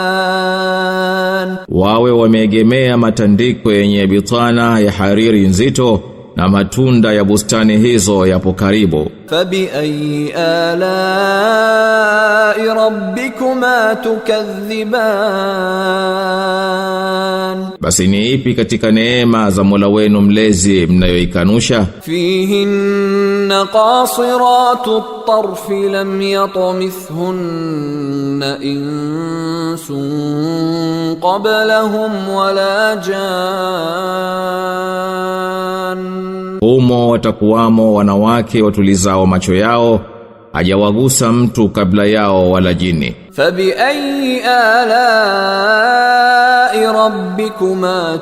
دان Wawe wameegemea matandiko yenye bitana ya hariri nzito na matunda ya bustani hizo yapo karibu. فبأي آلاء ربكما تكذبان Basi ni ipi katika neema za Mola wenu mlezi mnayoikanusha? فيهن قاصرات الطرف لم يطمثهن إنس قبلهم ولا جان Humo watakuwamo wanawake watulizao macho yao, hajawagusa mtu kabla yao wala jini. فبأي آلاء ربكما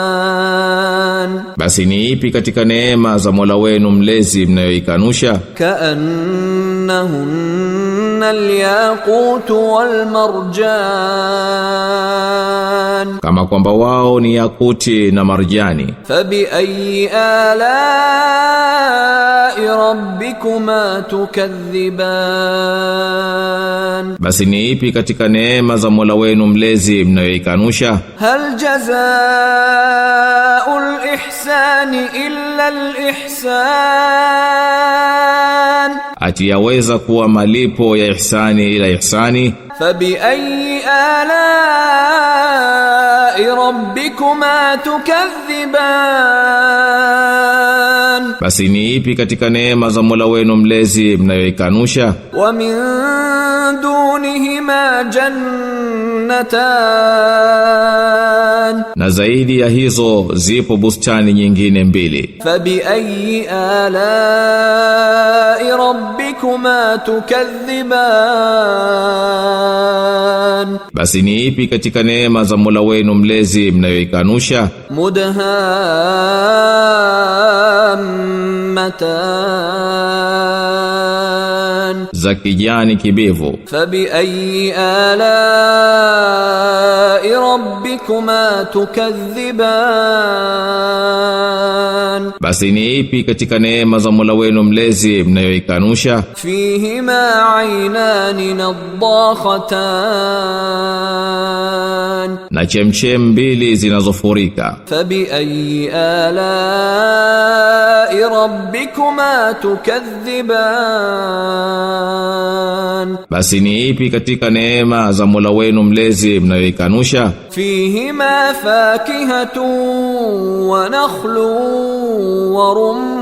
تكذبان Basi ni ipi katika neema za Mola wenu mlezi mnayoikanusha? كأنهن الياقوت والمرجان Kama kwamba wao ni yakuti na marjani. فبأي آلاء ربكما تكذبان Basi ni ipi katika neema za Mola wenu mlezi mnayoikanusha? هل جزاء الإحسان إلا الإحسان Ati yaweza kuwa malipo ya ihsani ila ihsani? فبأي آلاء ربكما تكذبان Basi ni ipi katika neema za Mola wenu mlezi mnayoikanusha? ومن دونهما جنتان Na zaidi ya hizo zipo bustani nyingine mbili. فبأي آلاء ربكما تكذبان Basi ni ipi katika neema za Mola wenu mlezi mnayoikanusha? مدهامتان Za kijani kibivu. فبأي آلاء ربكما تكذبان Basi ni ipi katika neema za Mola wenu mlezi mnayoikanusha? فيهما عينان نضاختان Na chemchem mbili zinazofurika. فبأي آلاء ربكما تكذبان Basi ni ipi katika neema za Mola wenu mlezi mnayoikanusha? فيهما فاكهة ونخل ورمان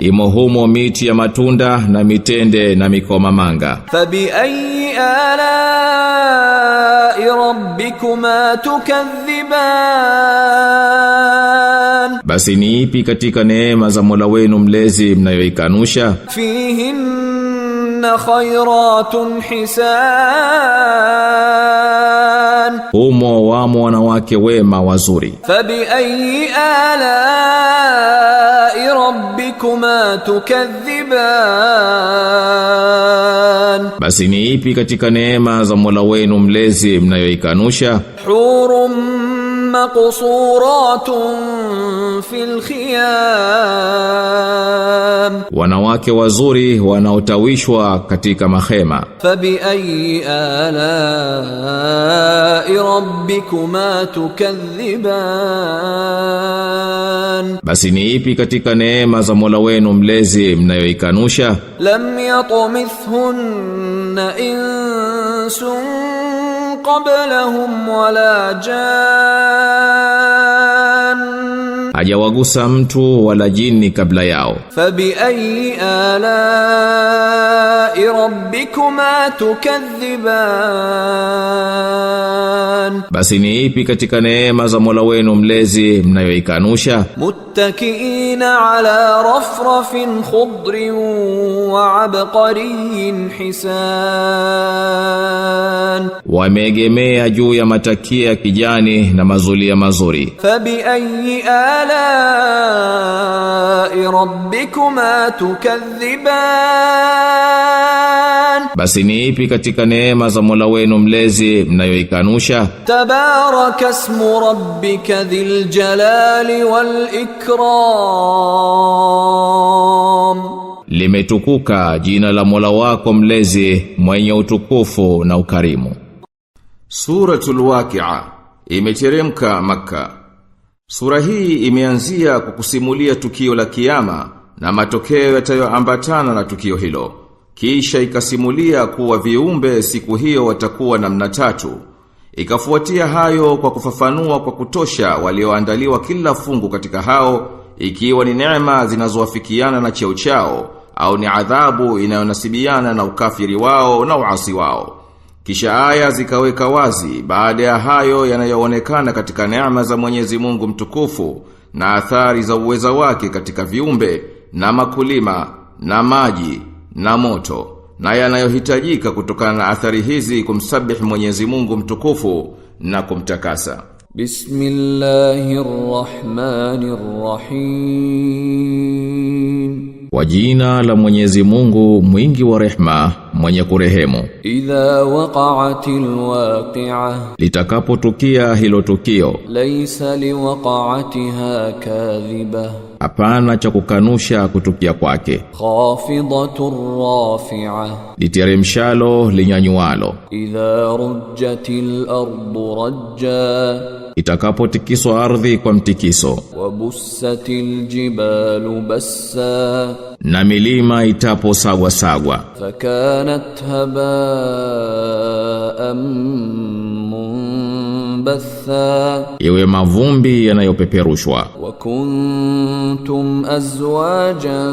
Imo humo miti ya matunda na mitende na mikomamanga. فبأي آلاء ربكما تكذبان Basi ni ipi katika neema za Mola wenu mlezi mnayoikanusha? فيهن خيرات حسان Humo wamo wanawake wema wazuri. فبأي آلاء ربكما تكذبان Basi ni ipi katika neema za Mola wenu mlezi mnayoikanusha? حور مقصورات في الخيام Wanawake wazuri wanaotawishwa katika mahema. فبأي آلاء ربكما تكذبان Basi ni ipi katika neema za Mola wenu mlezi mnayoikanusha? لم يطمثهن إنس قبلهم ولا جان Hajawagusa mtu wala jini kabla yao. فبأي آلاء ربكما تكذبان Basi ni ipi katika neema za Mola wenu mlezi mnayoikanusha? متكئين على رفرف خضر وعبقري حسان wameegemea juu ya matakia kijani na mazulia mazuri. فبأي آلاء ربكما تكذبان Basi ni ipi katika neema za Mola wenu mlezi mnayoikanusha? تبارك اسم ربك ذي الجلال والإكرام Limetukuka jina la Mola wako mlezi mwenye utukufu na ukarimu. Suratul Waqi'a imeteremka Makka. Sura hii imeanzia kwa kusimulia tukio la kiyama na matokeo yatayoambatana na tukio hilo. Kisha ikasimulia kuwa viumbe siku hiyo watakuwa namna tatu. Ikafuatia hayo kwa kufafanua kwa kutosha walioandaliwa kila fungu katika hao, ikiwa ni neema zinazowafikiana na cheo chao au ni adhabu inayonasibiana na ukafiri wao na uasi wao. Kisha aya zikaweka wazi baada ya hayo yanayoonekana katika neema za Mwenyezi Mungu mtukufu na athari za uweza wake katika viumbe na makulima na maji na moto, na yanayohitajika kutokana na athari hizi kumsabihi Mwenyezi Mungu mtukufu na kumtakasa. Bismillahirrahmanirrahim. Kwa jina la Mwenyezi Mungu mwingi wa rehma, mwenye kurehemu. Idha waqa'atil waqi'ah, litakapotukia hilo tukio, laysa liwaqa'atiha kadhibah, hapana cha kukanusha kutukia kwake. Khafidatur rafi'ah, literemshalo linyanyualo. Idha rujjatil ardu rajja, itakapotikiswa ardhi kwa mtikiso. Wabussatil jibalu bassa, na milima itaposagwa sagwa. Fakanat haba'an munbatha, iwe mavumbi yanayopeperushwa. Wa kuntum azwajan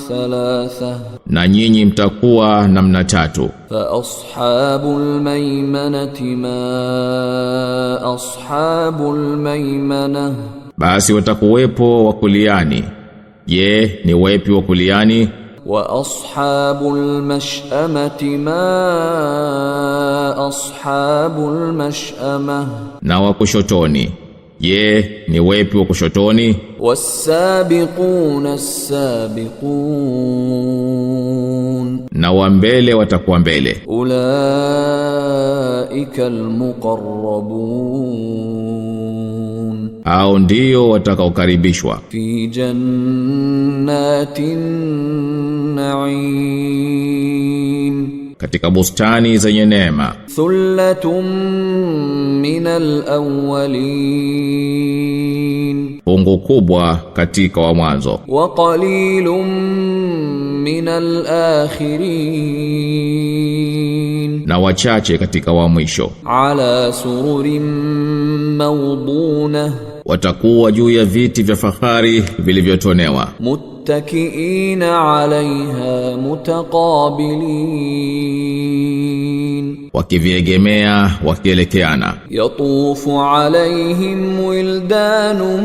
thalatha, na nyinyi mtakuwa namna tatu. Fa ashabul maymanati ma ashabul maymanah, basi watakuwepo wakuliani. Je, ni wepi wakuliani? Wa ashabul mash'amati ma ashabul mash'amah, na wakushotoni. Je, ni wepi wakushotoni? Was-sabiquna as-sabiqun, na wa mbele watakuwa mbele. Ulaika al-muqarrabun, hao ndio watakaokaribishwa. Fi jannatin na'im, katika bustani zenye neema. Thullatun minal awwalin, fungu kubwa katika wa mwanzo. Wa qalilun minal akhirin, na wachache katika wa mwisho. Ala sururin mawdunah, watakuwa juu ya viti vya fahari vilivyotonewa. Muttakiina 'alayha mutaqabilin, wakiviegemea wakielekeana. Yatufu 'alayhim wildanun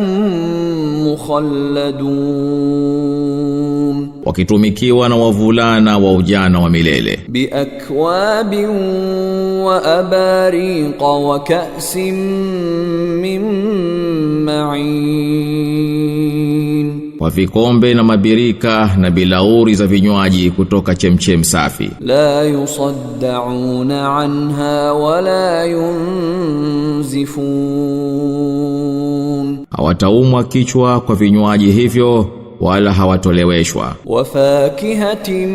mukhalladun, wakitumikiwa na wavulana wa ujana wa milele. Bi akwabin wa abariqa wa ka'sin min ma'in, kwa vikombe na mabirika na bilauri za vinywaji kutoka chemchem safi. La yusaddauna anha wa la yunzifun, hawataumwa kichwa kwa vinywaji hivyo wala hawatoleweshwa. Wa fakihatin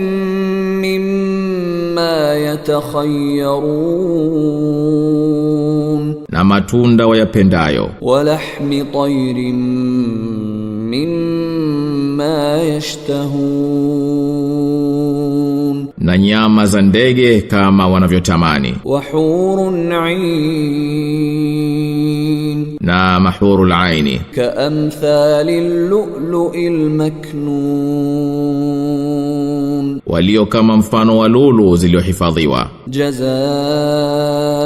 mimma yatakhayyarun, na matunda wayapendayo. Wa lahmi tayrin mimma yashtahun, na nyama za ndege kama wanavyotamani. Wa hurun 'ain, na mahurul aini, kaamthalil lu'lu'il maknun, walio kama mfano wa lulu ziliohifadhiwa.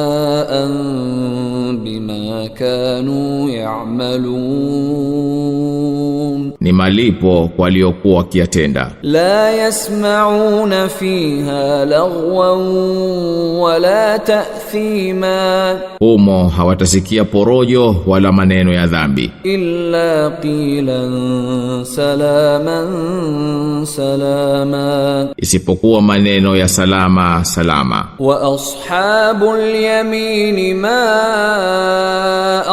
Jazaan bima kanu ya'malun, ni malipo kwa waliokuwa wakiyatenda. La yasma'una fiha lagwan wala ta'thima, humo hawatasikia porojo wala maneno ya dhambi, illa qilan salaman salama, isipokuwa maneno ya salama salama. Wa ashabul yamin ma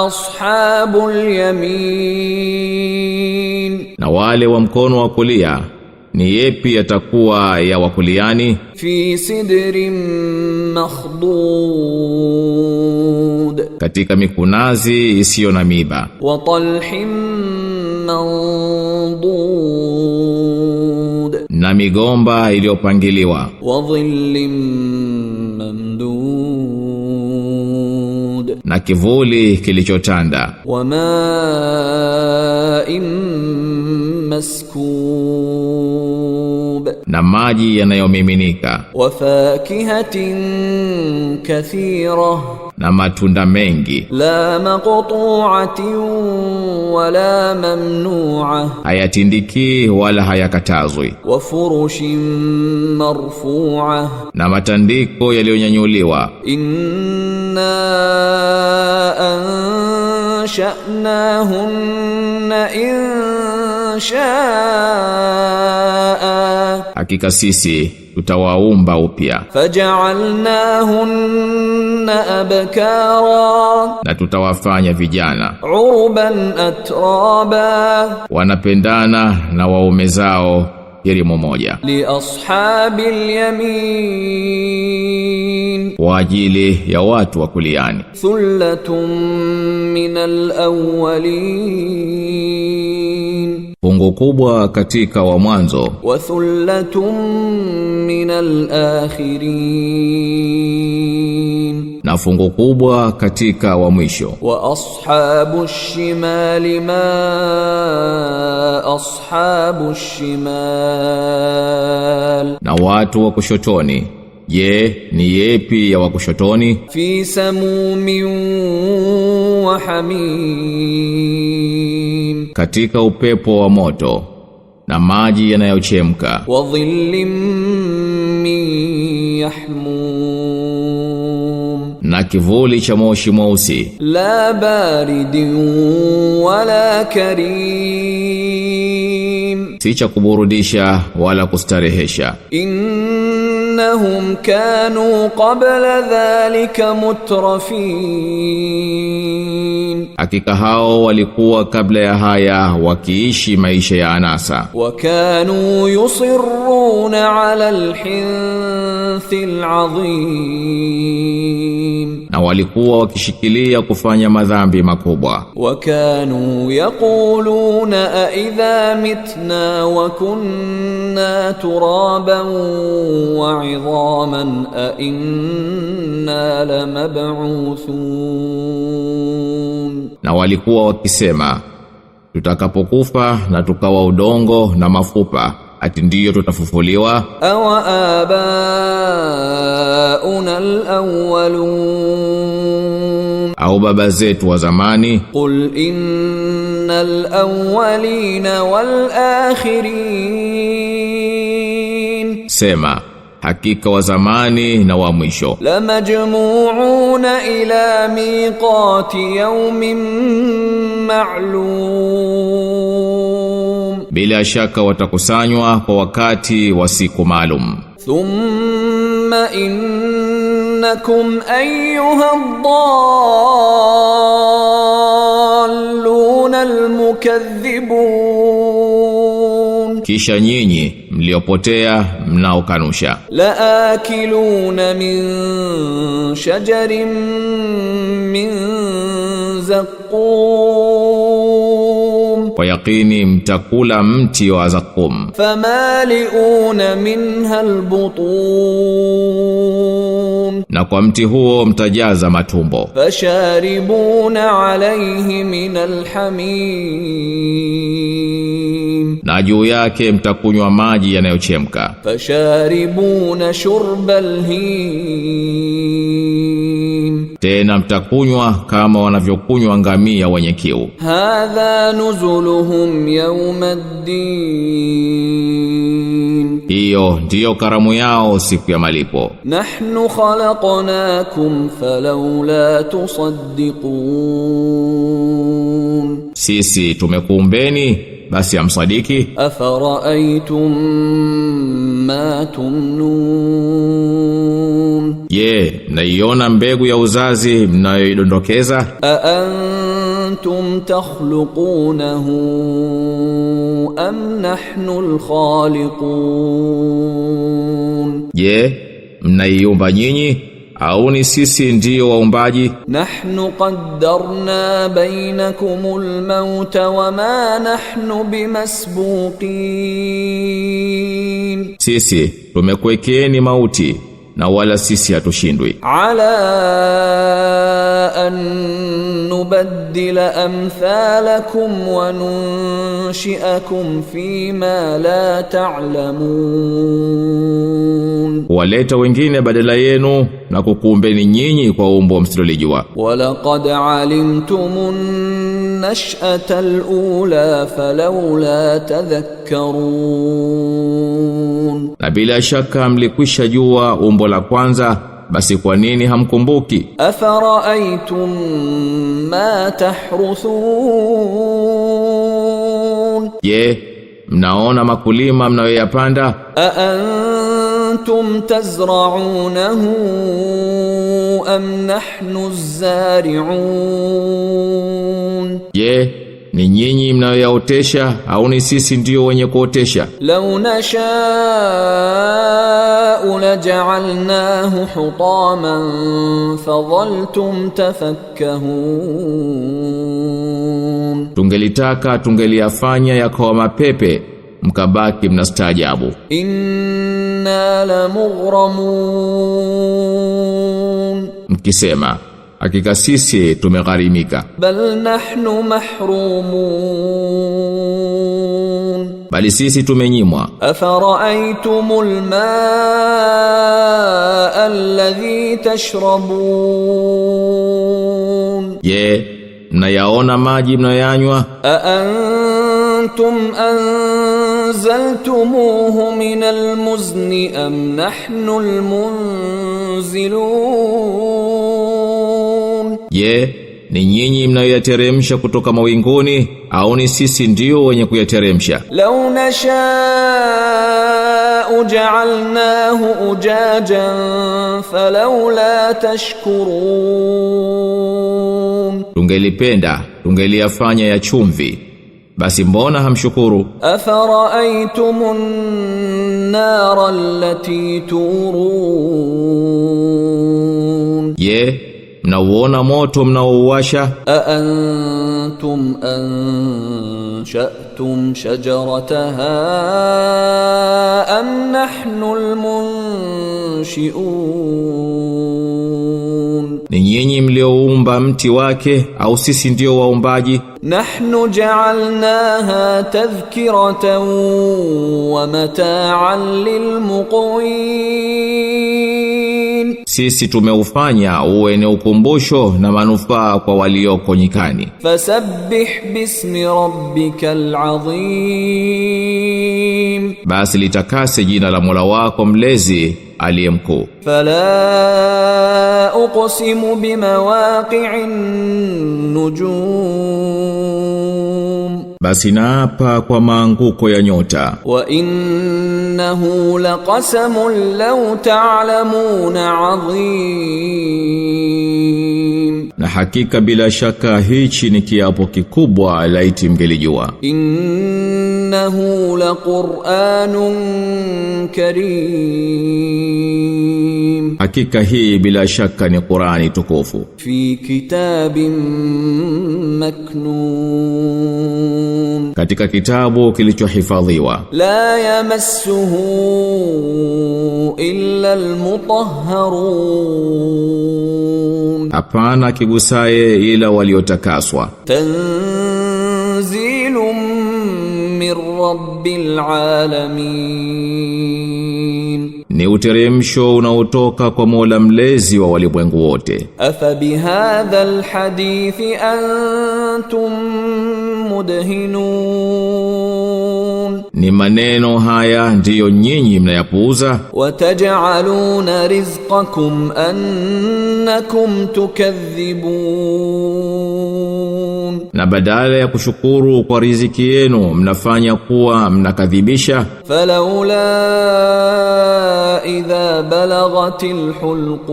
ashabul yamin, na wale wa mkono wa kulia ni yepi yatakuwa ya wakuliani? Fi sidrin makhdud, katika mikunazi isiyo na miba. Wa talhin mandud, na migomba iliyopangiliwa. Wa dhillin mamdud, na kivuli kilichotanda. Wa ma'in maskub, na maji yanayomiminika. Wa fakihatin kathira, na matunda mengi. La maqtu'atin wala mamnu'a, hayatindiki wala hayakatazwi. Wa furushin marfu'a, na matandiko yaliyonyanyuliwa. Inna ansha'nahunna insha'a, hakika sisi tutawaumba upya. Faja'alnahunna abkara, na tutawafanya vijana. Urban atraba, wanapendana na waume zao yerimo moja. Li ashabil yamin, kwa ajili ya watu wa kuliani. Thullatun minal awwalin, fungu kubwa katika wa mwanzo. Wa thullatun minal akhirin, na fungu kubwa katika wa mwisho. Wa ashabush shimali ma ashabush shimal, na watu wa kushotoni, je, ni yepi ya wa kushotoni? Fi samumin wa hamim, katika upepo wa moto na maji yanayochemka. Wa dhillim min yahmum, na kivuli cha moshi mweusi. La baridin wala karim, si cha kuburudisha wala kustarehesha. Innahum kanu qabla dhalika mutrafin, hakika hao walikuwa kabla ya haya wakiishi maisha ya anasa. Wa kanu yusirruna ala alhinthil azim, na walikuwa wakishikilia kufanya madhambi makubwa. Wa kanu yaquluna a idha mitna wa kunna turaban wa 'idhaman a inna lamab'uthun, na walikuwa wakisema, tutakapokufa na tukawa udongo na mafupa, ati ndiyo tutafufuliwa? Awa abauna alawwalun, au baba zetu wa zamani? Qul innal awwalina wal akhirin, sema, hakika wa zamani na wa mwisho. La majmu'una ila miqati yawmin ma'lum, bila shaka watakusanywa kwa wakati wa siku maalum. Thumma innakum ayyuha ad-dalluna al-mukaththibun, kisha nyinyi mliopotea mnaokanusha. La akiluna min shajarin min zaqqum, kwa yakini mtakula mti wa zaqqum. Famaliuna minha albutun, na kwa mti huo mtajaza matumbo. Fasharibuna alayhi min alhamim, na juu yake mtakunywa maji yanayochemka. Fasharibuna shurbal him, tena mtakunywa kama wanavyokunywa ngamia wenye kiu. Hadha nuzuluhum yawmaddin, hiyo ndiyo karamu yao siku ya malipo. Nahnu khalaqnakum falawla tusaddiqun, sisi tumekuumbeni basi amsadiki. Afara'aytum ma tumnun, je, mnaiona mbegu ya uzazi mnayoidondokeza? Antum takhluqunahu am nahnu al-khaliqun, je, mnaiumba nyinyi au ni sisi ndio waumbaji? Nahnu qaddarna bainakumul mauta wama nahnu bimasbuqin, sisi tumekuwekeeni mauti na wala sisi hatushindwi. Ala an nubaddila amthalakum wa nunshi'akum fima la ta'lamun, waleta wengine badala yenu na kukuumbeni nyinyi kwa umbo msilolijua. Walaqad alimtumun nash'ata al-ula falawla tadhakkarun, na bila shaka mlikwisha jua umbo la kwanza, basi kwa nini hamkumbuki? Afara'aytum ma tahruthun, je, mnaona makulima mnayoyapanda? Antum tazra'unahu am nahnu az-zari'un, je, ni nyinyi mnayoyaotesha au ni sisi ndio wenye kuotesha? Law nasha'u laja'alnahu hutaman fadhaltum tafakkahun, tungelitaka tungeliyafanya yakawa mapepe mkabaki mnastaajabu. Inna lamughramun, mkisema hakika sisi tumegharimika. Bal nahnu mahrumun, bali sisi tumenyimwa. Afara'aytumul ma'a alladhi tashrabun, je, mnayaona maji mnayoyanywa? Antum anzaltumuhu minal muzni am nahnu almunzilun, je, ni nyinyi mnayoyateremsha kutoka mawinguni au ni sisi ndio wenye kuyateremsha? Law nasha'u ja'alnahu ujajan falawla tashkurun, tungelipenda tungeliyafanya ya chumvi, basi mbona hamshukuru? Afara'aytumun nara allati turun, je, mnauona moto mnaouwasha? Antum ansha'tum shajarataha am nahnu almunshi'un, ni nyinyi mlioumba mti wake au sisi ndio waumbaji? Nahnu ja'alnaha tadhkiratan wa mata'an lilmuqwin, sisi tumeufanya uwe ni ukumbusho na manufaa kwa walioko nyikani. Fasabbih bismi rabbikal azim, basi litakase jina la Mola wako mlezi aliye mkuu. Fala uqsimu bimawaqi'in nujum, basi naapa kwa maanguko ya nyota. Wa innahu laqasamun law ta'lamuna 'azim, na hakika bila shaka hichi ni kiapo kikubwa laiti mngelijua. Innahu laqur'anun karim, hakika hii bila shaka ni Qur'ani tukufu. Fi kitabin maknun, katika kitabu kilichohifadhiwa. La yamassuhu illa almutahharun, hapana kigusaye ila waliotakaswa. Tanzilun min rabbil alamin, ni uteremsho unaotoka kwa Mola mlezi wa walimwengu wote. أفبهذا الحديث أنتم مدهنون Ni maneno haya ndiyo nyinyi mnayapuuza, وتجعلون رزقكم أنكم تكذبون na badala ya kushukuru kwa riziki yenu mnafanya kuwa mnakadhibisha. فلولا إذا بلغت الحلقوم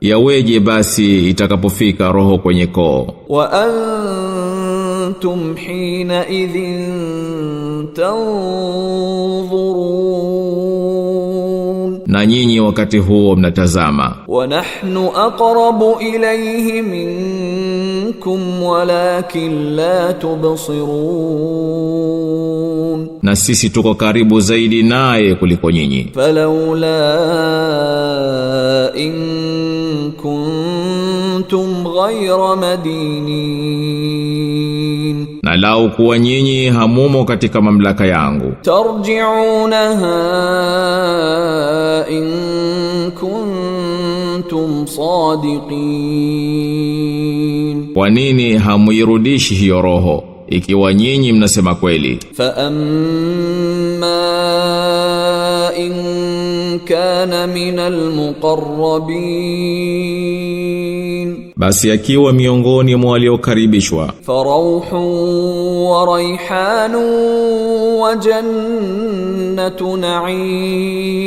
Yaweje basi itakapofika roho kwenye koo, وأنتم حينئذ تنظرون na nyinyi wakati huo mnatazama. ونحن أقرب إليه منكم ولكن لا تبصرون Na sisi tuko karibu zaidi naye kuliko nyinyi. فلولا إن كنتم غير مدينين Na lau kuwa nyinyi hamumo katika mamlaka yangu, ترجعونها إن كنتم صادقين kwa nini hamuirudishi hiyo roho ikiwa nyinyi mnasema kweli? فأما إن كان من المقربين Basi akiwa miongoni mwa waliokaribishwa, فروح وريحان وجنة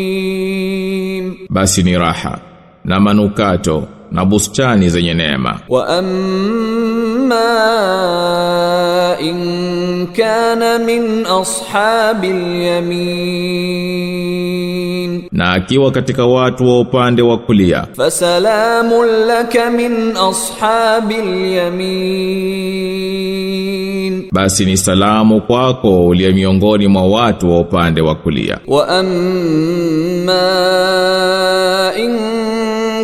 نعيم basi ni raha na manukato na bustani zenye neema. وأما إن كان من أصحاب اليمين Na akiwa katika watu wa upande wa kulia, فسلام لك من أصحاب اليمين basi ni salamu kwako uliye miongoni mwa watu wa upande wa kulia. وأما إن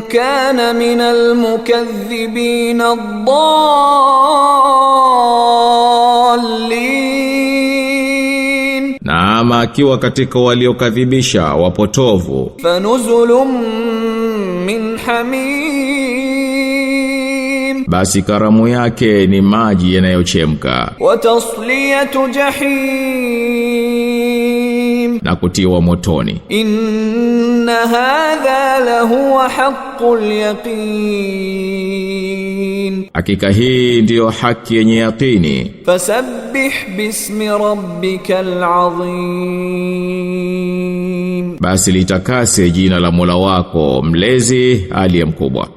كان من المكذبين الضالين Na ama akiwa katika waliokadhibisha wapotovu, فنزل من حميم basi karamu yake ni maji yanayochemka وتصلية جحيم na kutiwa motoni. إن هذا لهو حق اليقين Hakika hii ndiyo haki yenye yaqini. فسبح باسم ربك العظيم Basi litakase jina la Mola wako mlezi aliye mkubwa.